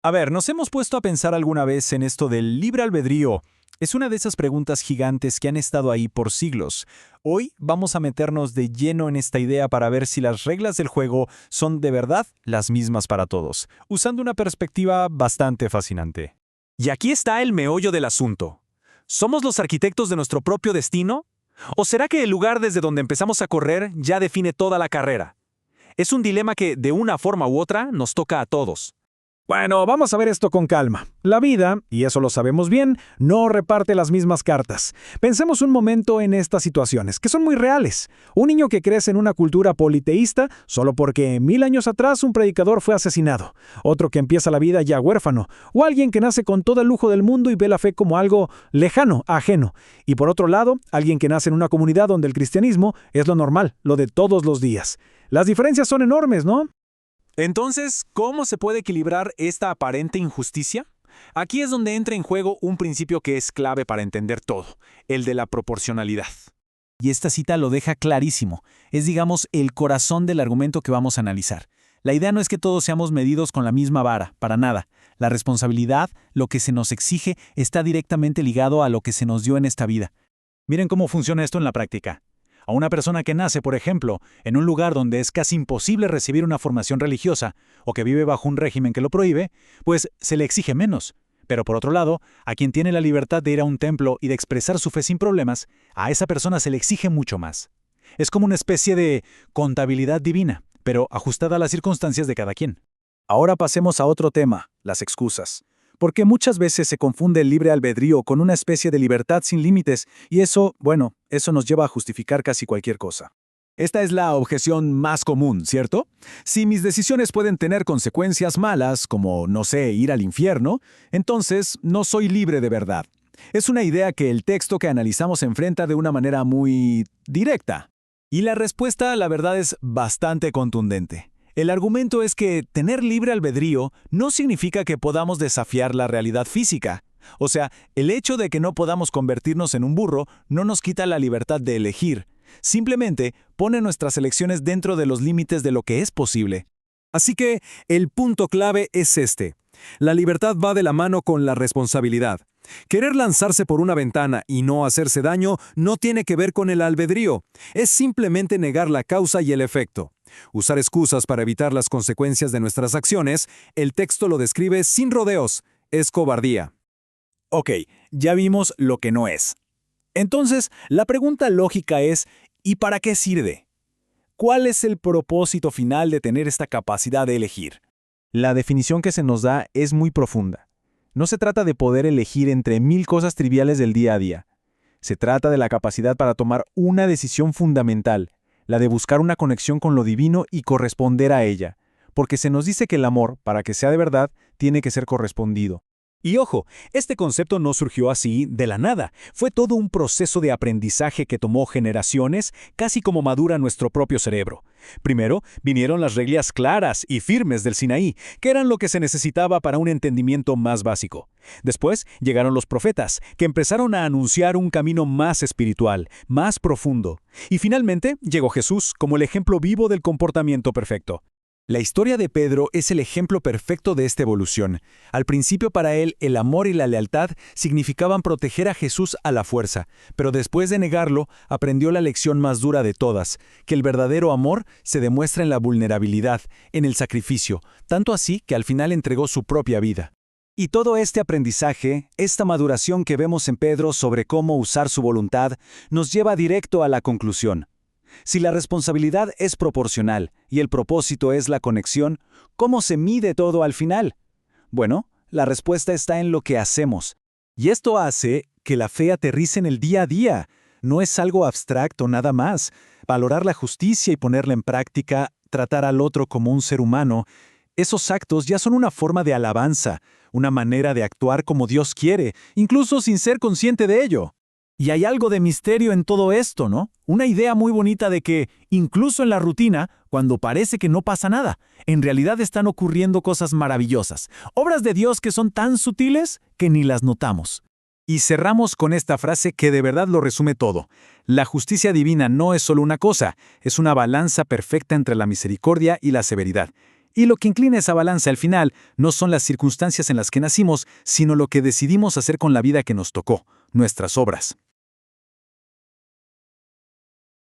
A ver, ¿nos hemos puesto a pensar alguna vez en esto del libre albedrío? Es una de esas preguntas gigantes que han estado ahí por siglos. Hoy vamos a meternos de lleno en esta idea para ver si las reglas del juego son de verdad las mismas para todos, usando una perspectiva bastante fascinante. Y aquí está el meollo del asunto. ¿Somos los arquitectos de nuestro propio destino? ¿O será que el lugar desde donde empezamos a correr ya define toda la carrera? Es un dilema que, de una forma u otra, nos toca a todos. Bueno, vamos a ver esto con calma. La vida, y eso lo sabemos bien, no reparte las mismas cartas. Pensemos un momento en estas situaciones, que son muy reales. Un niño que crece en una cultura politeísta solo porque 1000 años atrás un predicador fue asesinado. Otro que empieza la vida ya huérfano. O alguien que nace con todo el lujo del mundo y ve la fe como algo lejano, ajeno. Y por otro lado, alguien que nace en una comunidad donde el cristianismo es lo normal, lo de todos los días. Las diferencias son enormes, ¿no? Entonces, ¿cómo se puede equilibrar esta aparente injusticia? Aquí es donde entra en juego un principio que es clave para entender todo, el de la proporcionalidad. Y esta cita lo deja clarísimo. Es, digamos, el corazón del argumento que vamos a analizar. La idea no es que todos seamos medidos con la misma vara, para nada. La responsabilidad, lo que se nos exige, está directamente ligado a lo que se nos dio en esta vida. Miren cómo funciona esto en la práctica. A una persona que nace, por ejemplo, en un lugar donde es casi imposible recibir una formación religiosa o que vive bajo un régimen que lo prohíbe, pues se le exige menos. Pero por otro lado, a quien tiene la libertad de ir a un templo y de expresar su fe sin problemas, a esa persona se le exige mucho más. Es como una especie de contabilidad divina, pero ajustada a las circunstancias de cada quien. Ahora pasemos a otro tema, las excusas. Porque muchas veces se confunde el libre albedrío con una especie de libertad sin límites, y eso nos lleva a justificar casi cualquier cosa. Esta es la objeción más común, ¿cierto? Si mis decisiones pueden tener consecuencias malas, como, no sé, ir al infierno, entonces no soy libre de verdad. Es una idea que el texto que analizamos enfrenta de una manera muy directa. Y la respuesta, la verdad, es bastante contundente. El argumento es que tener libre albedrío no significa que podamos desafiar la realidad física. O sea, el hecho de que no podamos convertirnos en un burro no nos quita la libertad de elegir. Simplemente pone nuestras elecciones dentro de los límites de lo que es posible. Así que el punto clave es este. La libertad va de la mano con la responsabilidad. Querer lanzarse por una ventana y no hacerse daño no tiene que ver con el albedrío. Es simplemente negar la causa y el efecto. Usar excusas para evitar las consecuencias de nuestras acciones, el texto lo describe sin rodeos. Es cobardía. Ok, ya vimos lo que no es. Entonces, la pregunta lógica es, ¿y para qué sirve? ¿Cuál es el propósito final de tener esta capacidad de elegir? La definición que se nos da es muy profunda. No se trata de poder elegir entre 1000 cosas triviales del día a día. Se trata de la capacidad para tomar una decisión fundamental, la de buscar una conexión con lo divino y corresponder a ella, porque se nos dice que el amor, para que sea de verdad, tiene que ser correspondido. Y ojo, este concepto no surgió así de la nada. Fue todo un proceso de aprendizaje que tomó generaciones, casi como madura nuestro propio cerebro. Primero, vinieron las reglas claras y firmes del Sinaí, que eran lo que se necesitaba para un entendimiento más básico. Después llegaron los profetas, que empezaron a anunciar un camino más espiritual, más profundo. Y finalmente llegó Jesús como el ejemplo vivo del comportamiento perfecto. La historia de Pedro es el ejemplo perfecto de esta evolución. Al principio para él el amor y la lealtad significaban proteger a Jesús a la fuerza, pero después de negarlo aprendió la lección más dura de todas, que el verdadero amor se demuestra en la vulnerabilidad, en el sacrificio, tanto así que al final entregó su propia vida. Y todo este aprendizaje, esta maduración que vemos en Pedro sobre cómo usar su voluntad, nos lleva directo a la conclusión. Si la responsabilidad es proporcional y el propósito es la conexión, ¿cómo se mide todo al final? Bueno, la respuesta está en lo que hacemos. Y esto hace que la fe aterrice en el día a día. No es algo abstracto nada más. Valorar la justicia y ponerla en práctica, tratar al otro como un ser humano, esos actos ya son una forma de alabanza, una manera de actuar como Dios quiere, incluso sin ser consciente de ello. Y hay algo de misterio en todo esto, ¿no? Una idea muy bonita de que, incluso en la rutina, cuando parece que no pasa nada, en realidad están ocurriendo cosas maravillosas, obras de Dios que son tan sutiles que ni las notamos. Y cerramos con esta frase que de verdad lo resume todo. La justicia divina no es solo una cosa, es una balanza perfecta entre la misericordia y la severidad. Y lo que inclina esa balanza al final no son las circunstancias en las que nacimos, sino lo que decidimos hacer con la vida que nos tocó, nuestras obras.